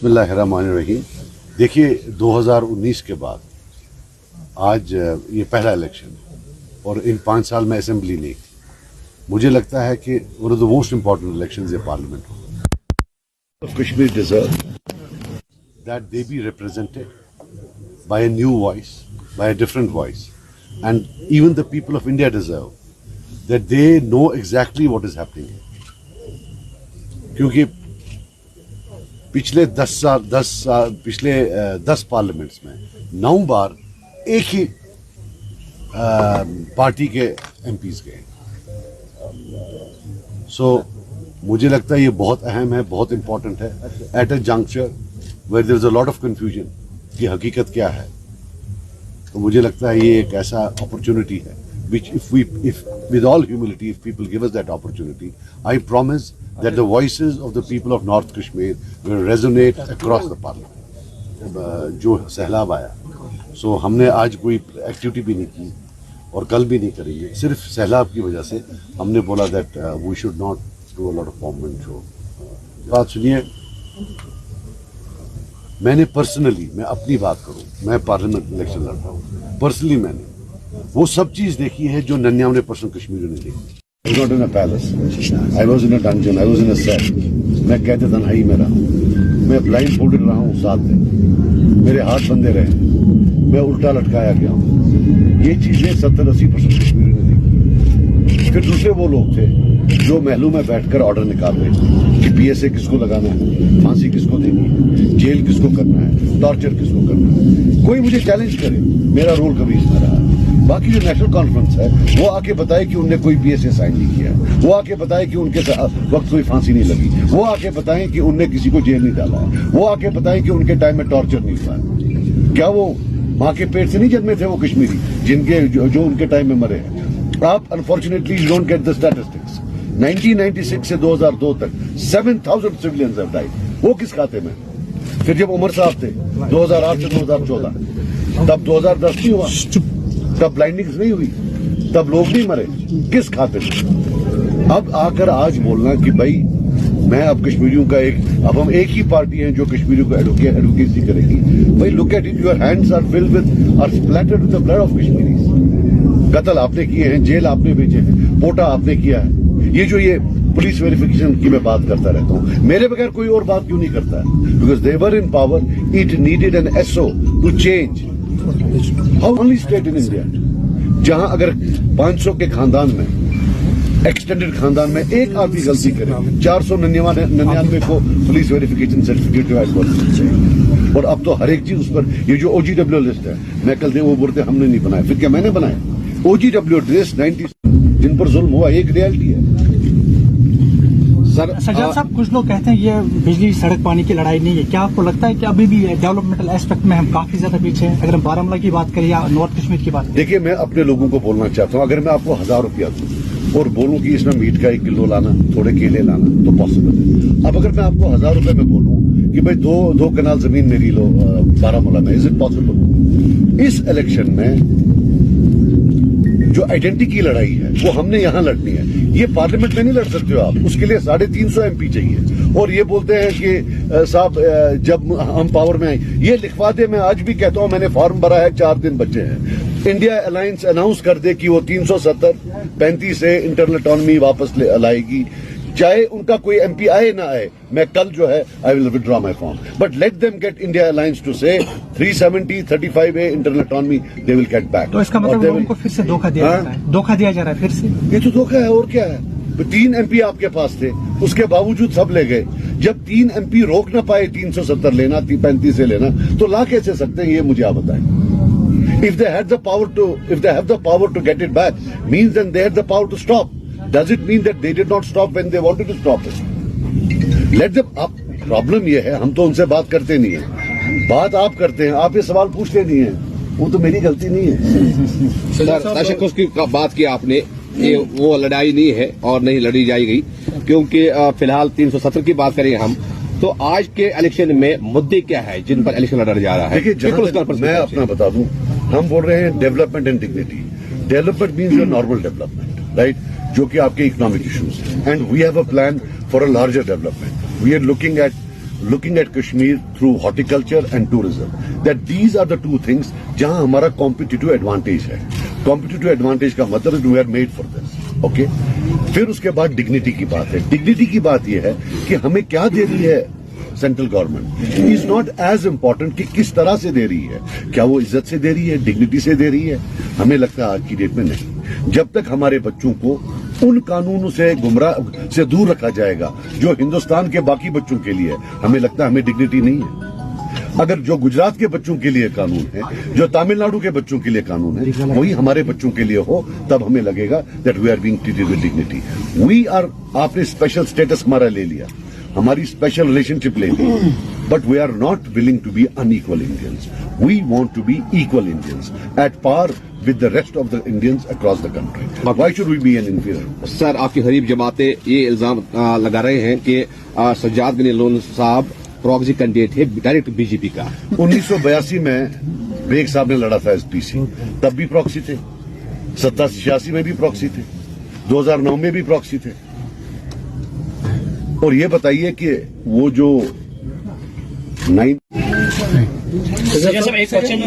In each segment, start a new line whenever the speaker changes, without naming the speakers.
बिस्मिल्लाहिर्रहमानिर्रहीम। देखिए 2019 के बाद आज ये पहला इलेक्शन है और इन 5 साल में असेंबली नहीं थी। मुझे लगता है कि one of the most important elections ये पार्लियामेंट होगा। Kashmir deserve that they be represented by a new voice, by a different voice, and even the people of India deserve that they know exactly what is happening. क्योंकि पिछले 10 parliaments में 9 बार एक ही party के MPs गए। सो मुझे लगता है ये बहुत अहम है, बहुत इंपॉर्टेंट है at a juncture where there is a lot of confusion कि हकीकत क्या है। तो मुझे लगता है ये एक ऐसा अपॉर्चुनिटी है which if with all humility, if people give us that opportunity, I promise that the voices of the people of North Kashmir will resonate across the parliament. जो सहलाब आया, so हमने आज कोई एक्टिविटी भी नहीं की और कल भी नहीं करेंगे। सिर्फ सहलाब की वजह से हमने बोला that we should not do a lot of bomb and show। बात सुनिए, मैंने पर्सनली, मैं अपनी बात करूं, मैं पार्लियामेंट इलेक्शन लड़ रहा हूं। पर्सनली मैंने वो सब चीज देखी है जो 99% कश्मीरियों ने देखी। I was not in a palace, I was in a dungeon, I was in a cell। मैं कैद तन्हाई में रहा हूँ, मैं ब्लाइंड फोल्डेड रहा हूँ 7 दिन, मेरे हाथ बंधे रहे, मैं उल्टा लटकाया गया हूँ। ये चीजें 70-80% कश्मीरियों ने देखी। फिर दूसरे वो लोग थे जो महलों में बैठकर ऑर्डर निकाल रहे थे कि पीएसए किसको लगाना है, फांसी किसको देनी है, जेल किसको करना है, टॉर्चर किसको करना है। कोई मुझे चैलेंज करे, मेरा रोल कभी इसमें रहा। बाकी जो नेशनल कॉन्फ्रेंस है वो आके बताए कि उनने कोई पीएसए साइन नहीं किया, वो आके बताए कि उनके वक्त कोई फांसी नहीं लगी, वो आके बताएं कि उनने किसी को जेल नहीं डाला है, वो आके बताएं कि उनके टाइम में टॉर्चर नहीं हुआ है। क्या वो माँ के पेट से नहीं जन्मे थे वो कश्मीरी जिनके जो उनके टाइम में मरे हैं? आप unfortunately you don't get the statistics. 1996 से 2002 तक 7000 सिविलियंस हैव डाइड। वो किस खाते में? फिर जब उमर साहब थे 2008 से 2014, तब 2010 नहीं हुआ, तब ब्लाइंडिंग्स नहीं हुई, तब लोग नहीं मरे, किस खाते में? अब आकर आज बोलना कि भाई मैं अब कश्मीरियों का अब हम एक ही पार्टी हैं जो कश्मीरियों को एडवोकेसी करेगी। भाई look at it, your hands are filled with or splattered with the blood of Kashmiris. कत्ल आपने किए हैं, जेल आपने भेजे हैं, पोटा आपने किया है। ये पुलिस वेरिफिकेशन की मैं बात करता रहता हूँ, मेरे बगैर कोई और बात क्यों नहीं करता है? Because they were in power, it needed an SO to change. How only state in India जहां अगर 500 के खानदान में, एक्सटेंडेड खानदान में एक आदमी गलती करे, 499 को पुलिस वेरिफिकेशन सर्टिफिकेट जो है। और अब तो हर एक चीज उस पर, ये जो OGW लिस्ट है, मैं कल वो बोलते हमने नहीं बनाया, फिर क्या मैंने बनाया? OGW लिस्ट 90 जिन पर जुल्म हुआ, एक रियलिटी है।
सज्जाद साहब, कुछ लोग कहते हैं ये बिजली सड़क पानी की लड़ाई नहीं है। क्या आपको लगता है कि अभी भी डेवलपमेंटल एस्पेक्ट में हम काफी ज्यादा पीछे हैं? अगर हम बारामूला की बात करें या नॉर्थ कश्मीर की बात करें।
देखिए, मैं अपने लोगों को बोलना चाहता हूँ, अगर मैं आपको 1000 रुपया दूं और बोलूं कि इसमें मीट का 1 किलो लाना, थोड़े केले लाना, तो पॉसिबल है। अब अगर मैं आपको 1000 रुपए में बोलूं कि भाई दो कनाल जमीन मेरी लो बारामूला में, इज इट पॉसिबल? इस इलेक्शन में जो आइडेंटिटी की लड़ाई है वो हमने यहां लड़नी है। ये पार्लियामेंट में नहीं लड़ सकते हो आप, उसके लिए 350 एमपी चाहिए। और ये बोलते हैं कि साहब जब हम पावर में आए, ये लिखवा दे। मैं आज भी कहता हूं, मैंने फॉर्म भरा है, 4 दिन बचे हैं। इंडिया अलायंस अनाउंस कर दे कि वो 370-35 से इंटरनल ऑटोनॉमी वापस लाएगी, चाहे उनका कोई एमपी आए ना आए। मैं कल जो है I will withdraw my form, but let them get India alliance to say 370-35A internal autonomy they will get back.
तो इसका मतलब उनको फिर से धोखा दिया जा रहा है? धोखा दिया जा रहा है फिर से?
ये तो धोखा है, और क्या है? 3 एमपी आपके पास थे, उसके बावजूद सब ले गए। जब 3 एमपी रोक ना पाए 370 लेना, 35 से लेना, तो ला कैसे सकते हैं? ये मुझे आप बताएं। If they have the power to get it back, means then they had the power to stop. Does it mean that they did not stop when they wanted to stop it? Let them up. Problem ये है, हम तो उनसे बात करते नहीं है, बात आप करते हैं, आप ये सवाल पूछते नहीं है। वो तो मेरी गलती नहीं है।
दर्शकों की बात की आपने, ये वो लड़ाई नहीं है और नहीं लड़ी जाएगी, क्योंकि फिलहाल 370 की बात करें हम, तो आज के इलेक्शन में मुद्दे क्या है जिन पर इलेक्शन लड़ा जा रहा है?
देखिए, मैं अपना बता दूं, हम बोल रहे हैं development and dignity. Development means your normal development, right, जो कि आपके economic issues, and we have a plan for a larger development. We are looking at looking at Kashmir through horticulture and tourism. That these are the two things जहां हमारा competitive advantage है. Competitive advantage का मतलब we are made for this. Okay? फिर उसके बाद dignity की बात है. Dignity की बात ये है कि हमें क्या दे रही है central government is not as important कि किस तरह से दे रही है. क्या वो इज्जत से दे रही है, डिग्निटी से दे रही है? हमें लगता है आज की डेट में नहीं. जब तक हमारे बच्चों को उन कानूनों से गुमराह से दूर रखा जाएगा जो हिंदुस्तान के बाकी बच्चों के लिए है, हमें लगता है हमें डिग्निटी नहीं है. अगर जो गुजरात के बच्चों के लिए कानून है, जो तमिलनाडु के बच्चों के लिए कानून है, वही हमारे बच्चों के लिए हो, तब हमें लगेगा that we are being treated with dignity. We are, आपने स्पेशल स्टेटस हमारा ले लिया, हमारी स्पेशल रिलेशनशिप ले ली, but we are not willing to be unequal Indians. We want to be equal Indians at par with the rest of the Indians across the country. Why should we be an inferior?
Sir, आपकी गरीब जमातें ये इल्जाम लगा रहे हैं कि सज्जाद गनी लोन साहब प्रॉक्सी कैंडिडेट है डायरेक्ट बीजेपी का.
1982 में बेग साहब ने लड़ा था एसपीसी, तब भी प्रॉक्सी थे. 87 में भी प्रॉक्सी थे, 2009 में भी प्रॉक्सी थे. और ये बताइए कि वो जो
जैसा एक क्वेश्चन,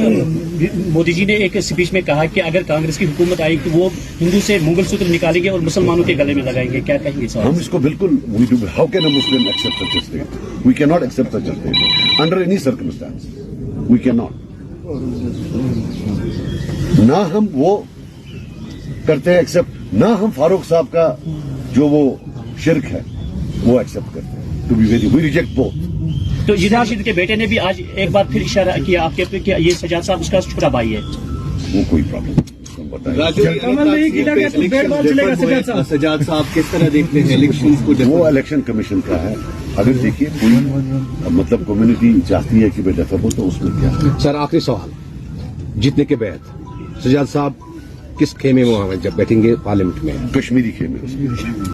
मोदी जी ने एक स्पीच में कहा कि अगर कांग्रेस की हुकूमत आई तो वो हिंदू से मंगलसूत्र निकालेंगे और मुसलमानों के गले में लगाएंगे. क्या कहेंगे सर?
हम इसको बिल्कुल, how can a Muslim accept such a state? We can not accept such a state under any circumstance. We can not. ना हम वो करते हैं एक्सेप्ट, ना हम फारूक साहब का जो वो शिर्क है वो एक्सेप्ट करते हैं. To be very, we reject both.
तो ईद रशीद के बेटे ने भी आज एक बार फिर इशारा किया आपके पे कि ये सज्जाद साहब उसका छोटा भाई है.
वो कोई प्रॉब्लम नहीं बताइए.
सज्जाद साहब किस तरह देखते हैं इलेक्शन को?
वो इलेक्शन कमीशन का है. अगर देखिए कोई मतलब कम्युनिटी चाहती है कि बेटा सब हो, तो उसमें क्या है?
सर, आखिरी सवाल, जीतने के बाद सज्जाद साहब किस खेमे में वहां जब बैठेंगे पार्लियामेंट में?
कश्मीरी खेमे.